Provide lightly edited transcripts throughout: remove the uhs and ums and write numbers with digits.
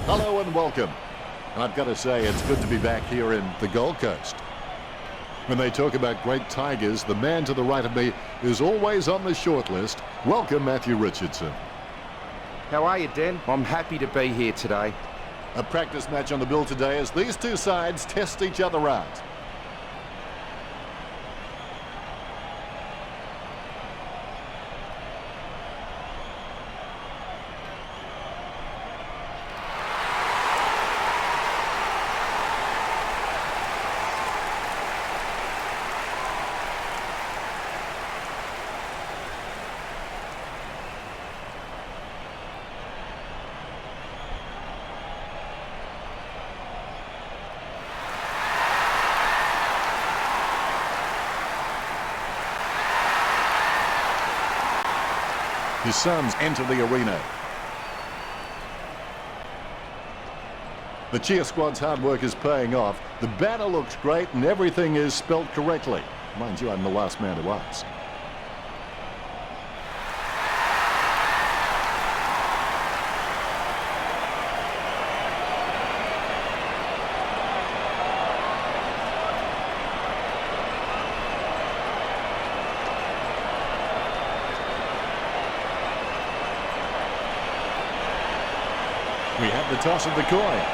Hello and welcome. I've got to say, it's good to be back here in the Gold Coast. When they talk about great Tigers, the man to the right of me is always on the short list. Welcome, Matthew Richardson. How are you, Den? I'm happy to be here today. A practice match on the bill today as these two sides test each other out. His sons enter the arena. The cheer squad's hard work is paying off. The banner looks great and everything is spelled correctly. Mind you, I'm the last man to ask. We have the toss of the coin.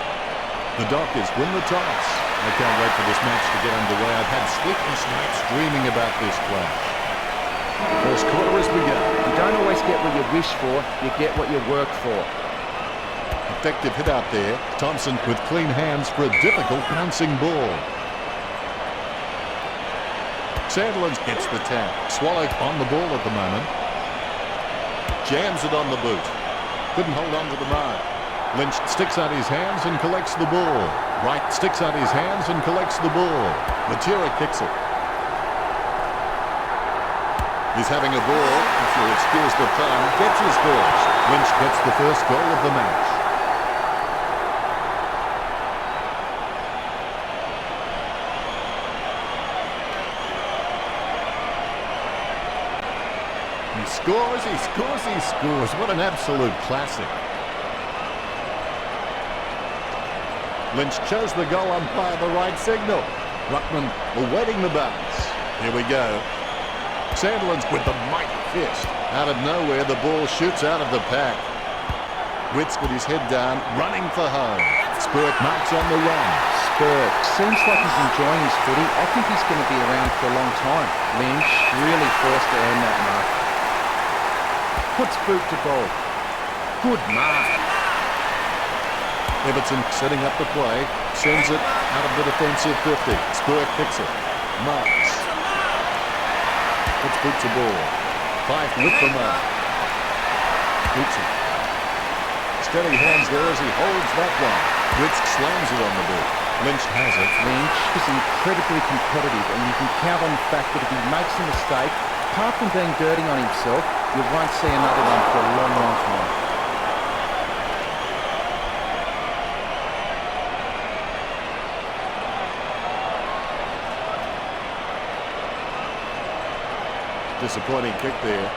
The Dockers win the toss. I can't wait for this match to get underway. I've had sleepless nights dreaming about this clash. First quarter has begun. You don't always get what you wish for, you get what you work for. Effective hit out there. Thompson with clean hands for a difficult bouncing ball. Sandlands gets the tap. Swallow on the ball at the moment. Jams it on the boot. Couldn't hold on to the mark. Lynch sticks out his hands and collects the ball. Wright sticks out his hands and collects the ball. Matera kicks it. He's having a ball, if you'll excuse the pun, gets his balls. Lynch gets the first goal of the match. He scores, he scores, he scores. What an absolute classic. Lynch chose the goal umpire the right signal. Ruckman awaiting the bounce. Here we go. Sandlands with the mighty fist. Out of nowhere, the ball shoots out of the pack. Witts with his head down, running for home. Spurk marks on the run. Spurk seems like he's enjoying his footy. I think he's going to be around for a long time. Lynch really forced to earn that mark. Puts boot to goal. Good mark. Everton setting up the play, sends it out of the defensive 50. Spurk kicks it. Marks. Puts boot to ball. Fife with the mark. Boots it. Steady hands there as he holds that one. Witts slams it on the boot. Lynch has it. Lynch is incredibly competitive, and you can count on the fact that if he makes a mistake, apart from being dirty on himself, you won't see another one for a long, long time. Disappointing kick there.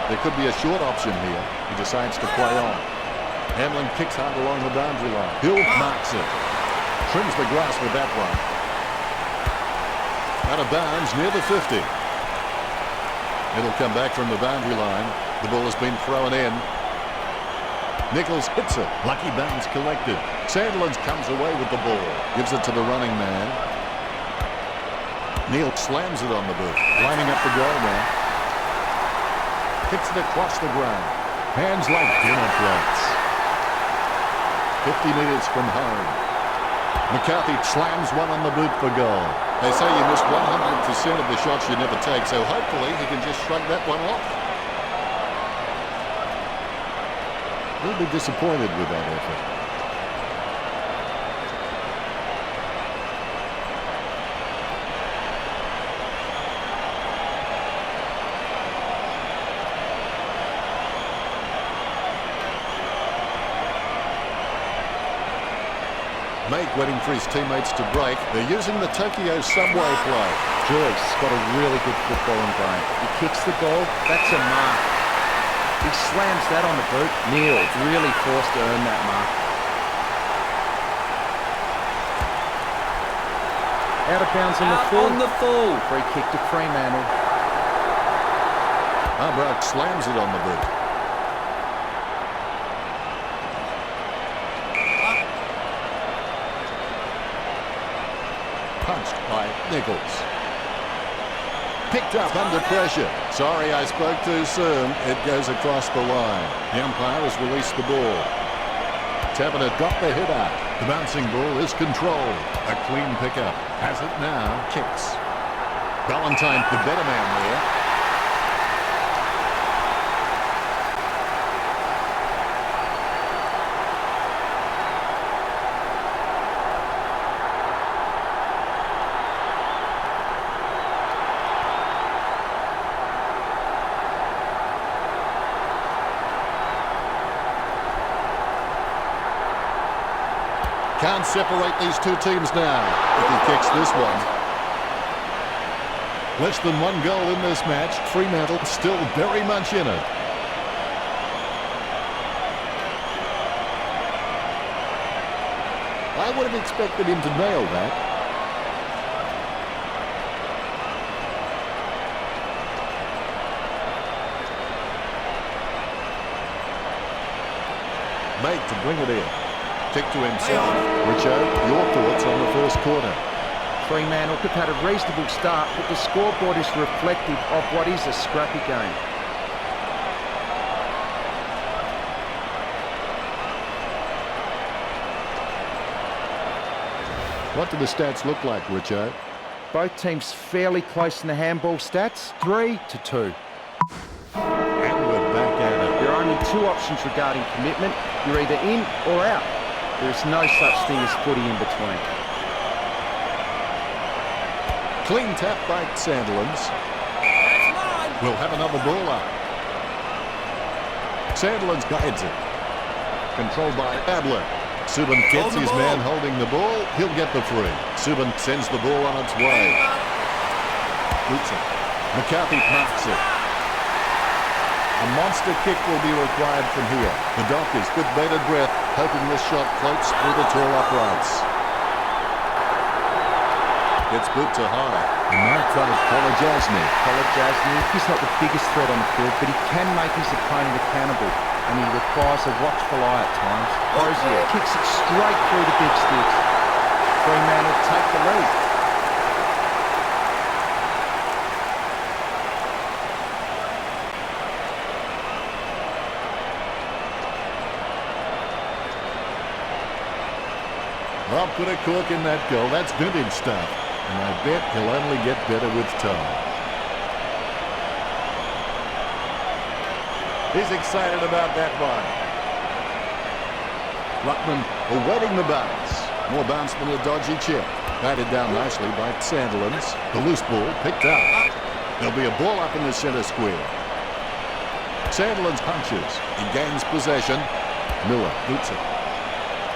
There could be a short option here. He decides to play on. Hamlin kicks hard along the boundary line. Hill marks it. Trims the grass with that one. Out of bounds near the 50. It'll come back from the boundary line. The ball has been thrown in. Nichols hits it. Lucky bounce collected. Sandlands comes away with the ball. Gives it to the running man. Neal slams it on the boot. Lining up the goal now. Kicks it across the ground. Hands like dinner plates. 50 metres from home. McCarthy slams one on the boot for goal. They say you miss 100% of the shots you never take, so hopefully he can just shrug that one off. He'll be disappointed with that effort. Mate waiting for his teammates to break. They're using the Tokyo subway play. Joyce got a really good footballing brain. He kicks the ball, that's a mark. He slams that on the boot. Neil really forced to earn that mark. Out of bounds on the full. On the full. Free kick to Fremantle. Arbroath slams it on the boot. Punched by Nichols. Picked up under pressure. Sorry, I spoke too soon. It goes across the line. The umpire has released the ball. Taverner got the hit out. The bouncing ball is controlled. A clean pickup. Has it now. Kicks. Ballantyne, the better man there. Can't separate these two teams now if he kicks this one. Less than one goal in this match. Fremantle still very much in it. I would have expected him to nail that. Mate to bring it in. Kick to himself. Richo, your thoughts on the first quarter? Fremantle have had a reasonable start, but the scoreboard is reflective of what is a scrappy game. What do the stats look like, Richo? Both teams fairly close in the handball stats, 3-2. And we're back at it. There are only two options regarding commitment. You're either in or out. There is no such thing as footy in between. Clean tap by Sandilands. We'll have another ball up. Sandilands guides it. Controlled by Abler. Subban gets his man holding the ball. He'll get the free. Subban sends the ball on its way. Boots it. McCarthy marks it. A monster kick will be required from here. The Dockers with bated breath, hoping this shot floats through the tall uprights. Gets boot to high. And marked on it, Kolajasny. He's not the biggest threat on the field, but he can make his opponent accountable, and he requires a watchful eye at times. Crozier kicks it straight through the big sticks. Fremantle take the lead. I'll put a cork in that goal. That's vintage stuff. And I bet he'll only get better with time. He's excited about that one. Ruckman awaiting the bounce. More bounce than a dodgy chip. Batted down nicely by Sandilands. The loose ball picked up. There'll be a ball up in the centre square. Sandilands punches. He gains possession. Miller boots it.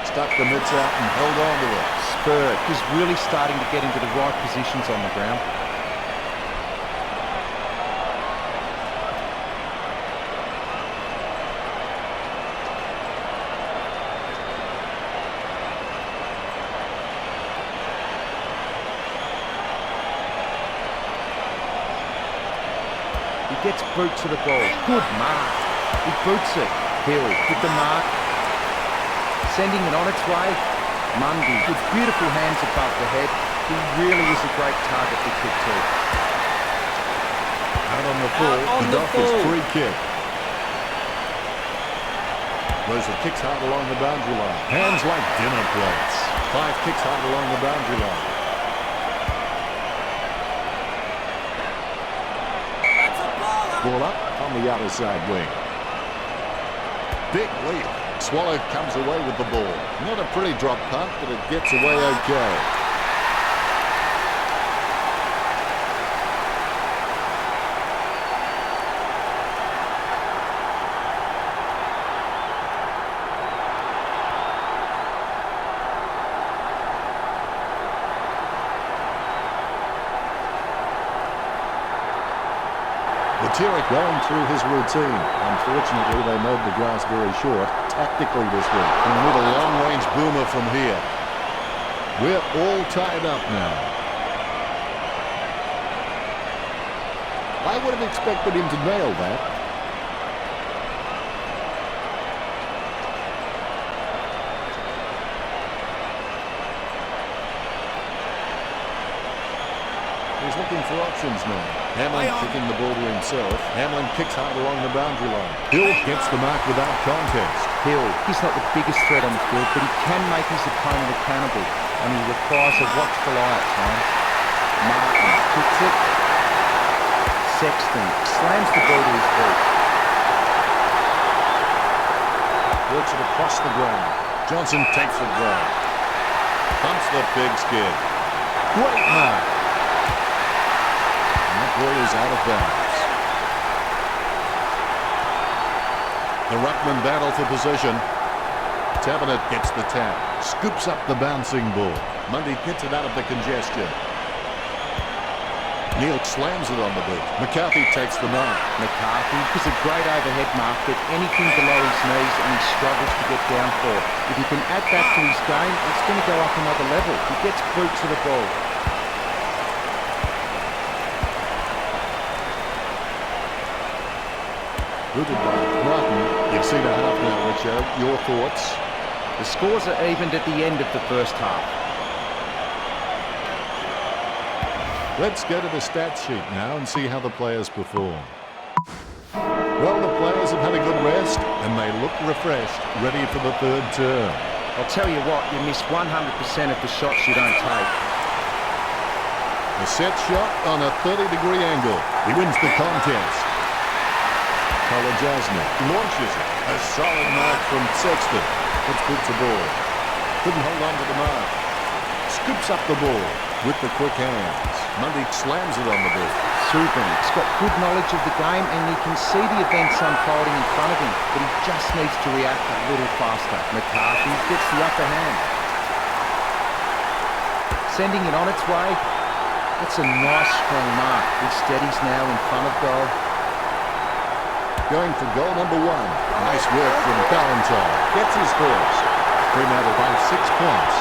Stuck the mitts out and held on to it. Spurred. He's really starting to get into the right positions on the ground. He gets boot to the ball. Good mark. He boots it. Hill with the mark. Sending it on its way. Mundy with beautiful hands above the head. He really is a great target to kick to. Out on the full, the Dockers free kick. Rosa kicks hard along the boundary line. Hands like dinner plates. 5 kicks hard along the boundary line. Ball up on the outer side wing. Big leap. Swallow comes away with the ball. Not a pretty drop punt, but it gets away okay. Turek going through his routine. Unfortunately, they made the grass very short tactically this week. And with a long-range boomer from here. We're all tied up now. I would have expected him to nail that. He's looking for options now. Hamlin kicking the ball to himself. Hamlin kicks hard along the boundary line. Hill gets the mark without contest. Hill, he's not the biggest threat on the field, but he can make his opponent accountable, and he requires a watchful eye at times. Martin kicks it. Sexton slams the ball to his feet. Works it across the ground. Johnson takes it well. Pumps the big skid. Great mark. And that ball is out of bounds. The ruckman battle for possession. Tabernet gets the tap. Scoops up the bouncing ball. Mundy gets it out of the congestion. Neal slams it on the boot. McCarthy takes the mark. McCarthy is a great overhead mark, but anything below his knees and he struggles to get down for. If he can add that to his game, it's going to go up another level. He gets boot to the ball. Booted by Martin. You've seen a half now, Richard. Your thoughts? The scores are evened at the end of the first half. Let's go to the stats sheet now and see how the players perform. Well, the players have had a good rest and they look refreshed, ready for the third term. I'll tell you what, you miss 100% of the shots you don't take. A set shot on a 30-degree angle. He wins the contest. Kolajasny launches it. A solid mark from Sexton. Puts boot to ball. Couldn't hold on to the mark. Scoops up the ball with the quick hands. Mundy slams it on the boot. Subban's got good knowledge of the game and he can see the events unfolding in front of him, but he just needs to react a little faster. McCarthy gets the upper hand. Sending it on its way. That's a nice strong mark. He steadies now in front of goal. Going for goal number 1. Nice work from Valentine. Gets his first. Fremantle by 6 points.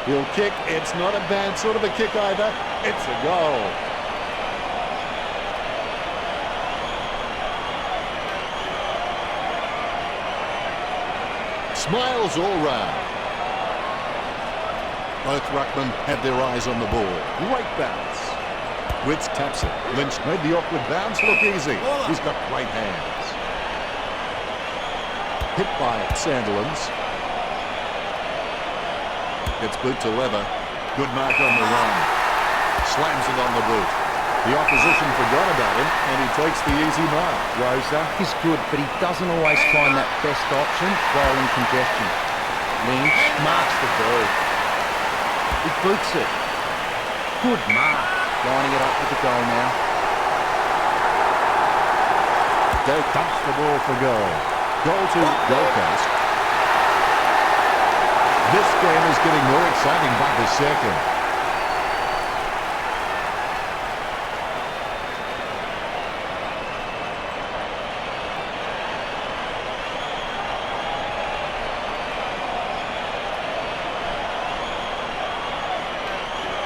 He'll kick. It's not a bad sort of a kick either. It's a goal. Smiles all round. Both ruckmen had their eyes on the ball. Great bounce. Witts taps it. Lynch made the awkward bounce look easy. He's got great hands. Hit by Sandilands. Gets boot to Leather. Good mark on the run. Slams it on the boot. The opposition forgot about him, and he takes the easy mark. Rosa is good, but he doesn't always find that best option while in congestion. Lynch marks the ball. He boots it. Good mark. Lining it up with the goal now. They punch the ball for goal. Goal to Gold Coast. This game is getting more exciting by the second.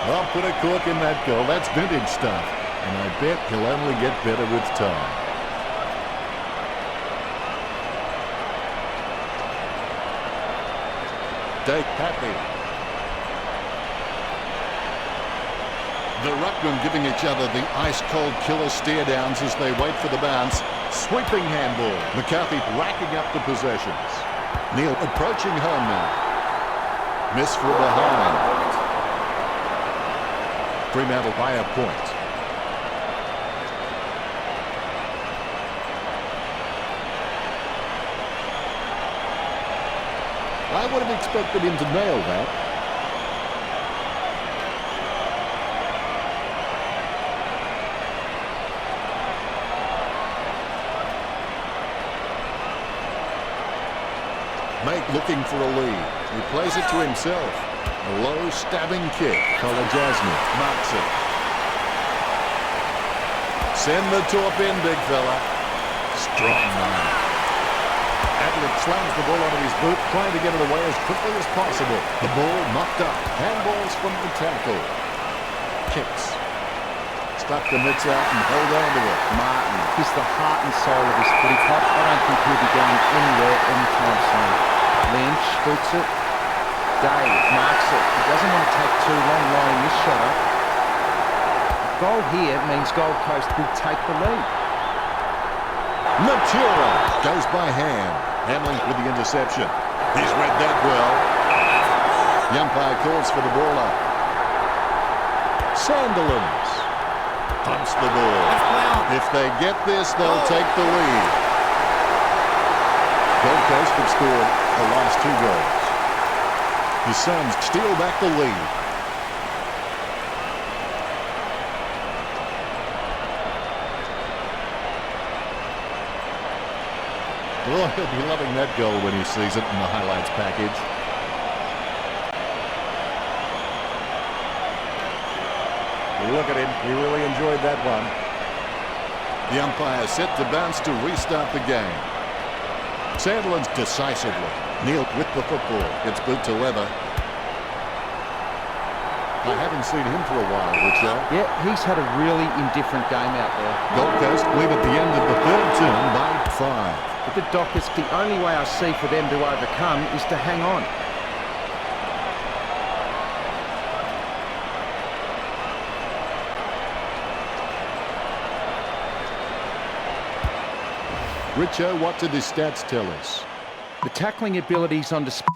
I'll put a cork in that goal. That's vintage stuff. And I bet he'll only get better with time. Dave Patley. The ruckmen giving each other the ice-cold killer stare-downs as they wait for the bounce. Sweeping handball. McCarthy racking up the possessions. Neal approaching home now. Miss from behind. Fremantle by a point. I would have expected him to nail that. Mate looking for a lead. He plays it to himself. A low stabbing kick. Kolajasny marks it. Send the top in, big fella. Strong man. Ablett slams the ball onto his boot, trying to get it away as quickly as possible. The ball knocked up. Handballs from the tackle. Kicks. Stuck the mitts out and hold on to it. Martin, he's the heart and soul of his footy club. I don't think he'll be going anywhere anytime soon. Lynch boots it. Dave marks it. He doesn't want to take too long lining this shot up. A goal here means Gold Coast will take the lead. Matura goes by hand. Hamling with the interception. He's read that well. The umpire calls for the ball up. Sandilands pumps the ball. If they get this, they'll take the lead. Gold Coast have scored the last 2 goals. The Suns steal back the lead. Oh, he'll be loving that goal when he sees it in the highlights package. Look at him. He really enjoyed that one. The umpire set to bounce to restart the game. Sandlands decisively. Neal with the football. Gets boot to leather. I haven't seen him for a while, Richard. Yeah, he's had a really indifferent game out there. Gold Coast lead at the end of the 3rd term by 5. But the Dockers, the only way I see for them to overcome is to hang on. Richo, what did his stats tell us? The tackling abilities on display.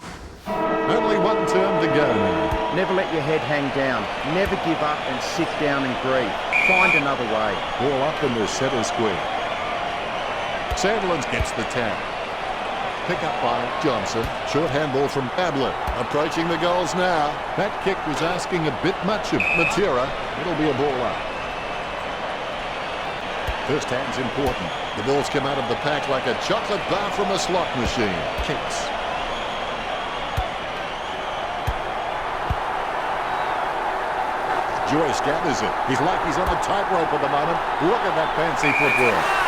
Only 1 term to go now. Never let your head hang down. Never give up and sit down and grieve. Find another way. Ball up in the centre square. Sandlands gets the tap. Pick up by Johnson. Short handball from Ablett. Approaching the goals now. That kick was asking a bit much of Matera. It'll be a ball up. First hand's important. The ball's come out of the pack like a chocolate bar from a slot machine. Kicks. Joyce gathers it. He's like he's on a tightrope at the moment. Look at that fancy footwork.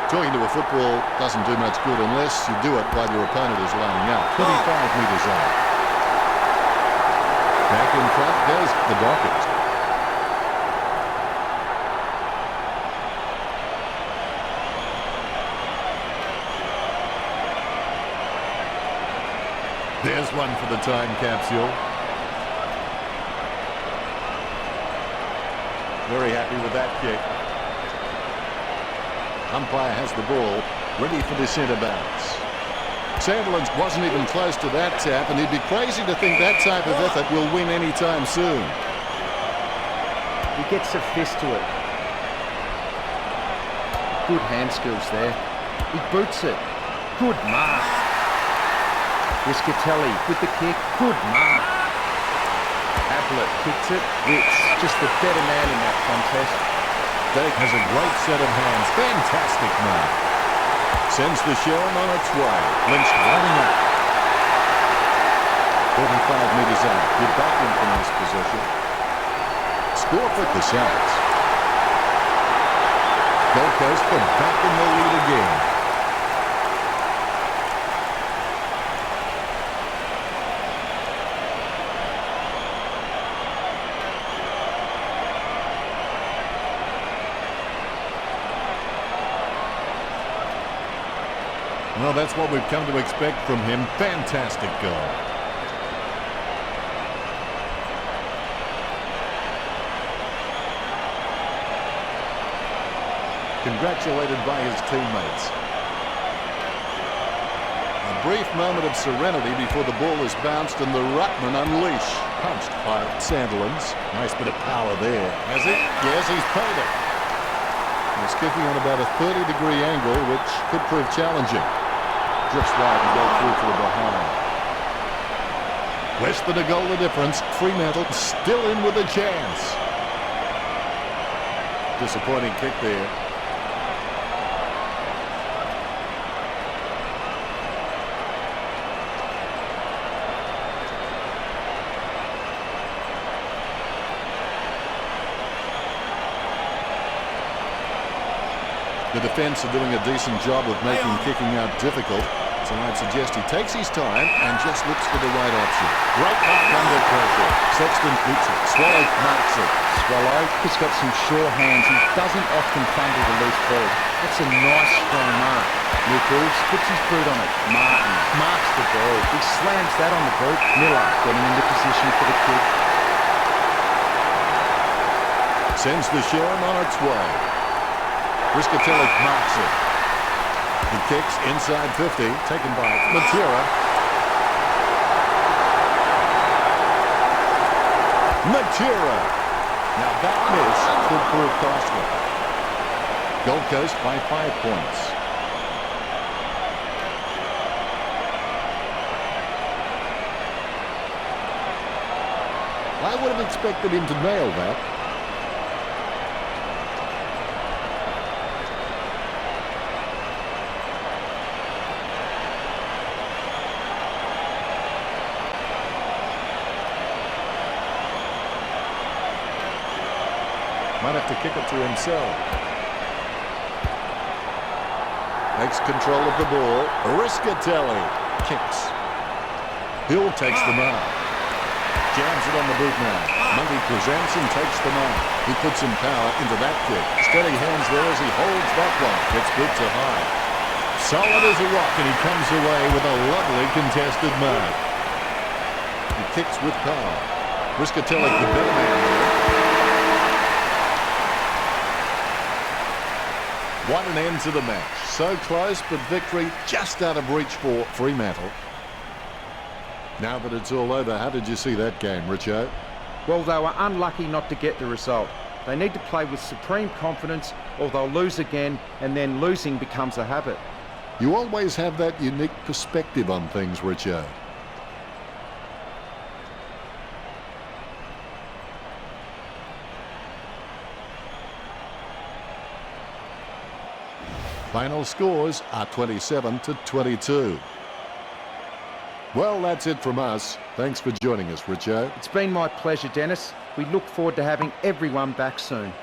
Talking to a football doesn't do much good unless you do it while your opponent is lining up. 25 metres out. Back in front goes the Dockers. There's one for the time capsule. Very happy with that kick. Umpire has the ball, ready for the centre bounce. Sandlands wasn't even close to that tap, and he'd be crazy to think that type of effort will win any time soon. He gets a fist to it. Good hand skills there. He boots it. Good mark. Riscatelli with the kick. Good mark. Ablett kicks it. It's just the better man in that contest. Dake has a great set of hands. Fantastic man. Sends the Sharon on its way. Lynch running up. 45 metres out. Get back in from this position. Score for the Souths. Gold Coast are back in the lead again. Well, that's what we've come to expect from him. Fantastic goal. Congratulated by his teammates. A brief moment of serenity before the ball is bounced and the ruckman unleash. Punched by Sandlands. Nice bit of power there. Has he? Yes, he's paid it. He's kicking on about a 30-degree angle, which could prove challenging. Drifts wide and go through to the behind. Western a goal the difference. Fremantle still in with a chance. Disappointing kick there. The defence are doing a decent job of making kicking out difficult. So I'd suggest he takes his time and just looks for the right option. Great mark under pressure. Sexton beats it. Swallow marks it. Swallow has got some sure hands. He doesn't often fumble the loose ball. That's a nice strong mark. Nichols puts his boot on it. Martin marks the ball. He slams that on the boot. Miller getting into position for the kick. Sends the Sherman on its way. Briscatelli marks it. He kicks inside 50, taken by Matera. Matera! Now that miss could prove costly. Gold Coast by 5 points. I would have expected him to nail that. Might have to kick it to himself. Makes control of the ball. Briscatelli kicks. Hill takes the mark. Jams it on the boot now. Mundy presents and takes the mark. He puts some power into that kick. Steady hands there as he holds that one. Gets boot to high. Solid as a rock, and he comes away with a lovely contested mark. He kicks with power. Briscatelli the better man there. What an end to the match. So close, but victory just out of reach for Fremantle. Now that it's all over, how did you see that game, Richo? Well, they were unlucky not to get the result. They need to play with supreme confidence or they'll lose again, and then losing becomes a habit. You always have that unique perspective on things, Richo. Final scores are 27-22. Well, that's it from us. Thanks for joining us, Richo. It's been my pleasure, Dennis. We look forward to having everyone back soon.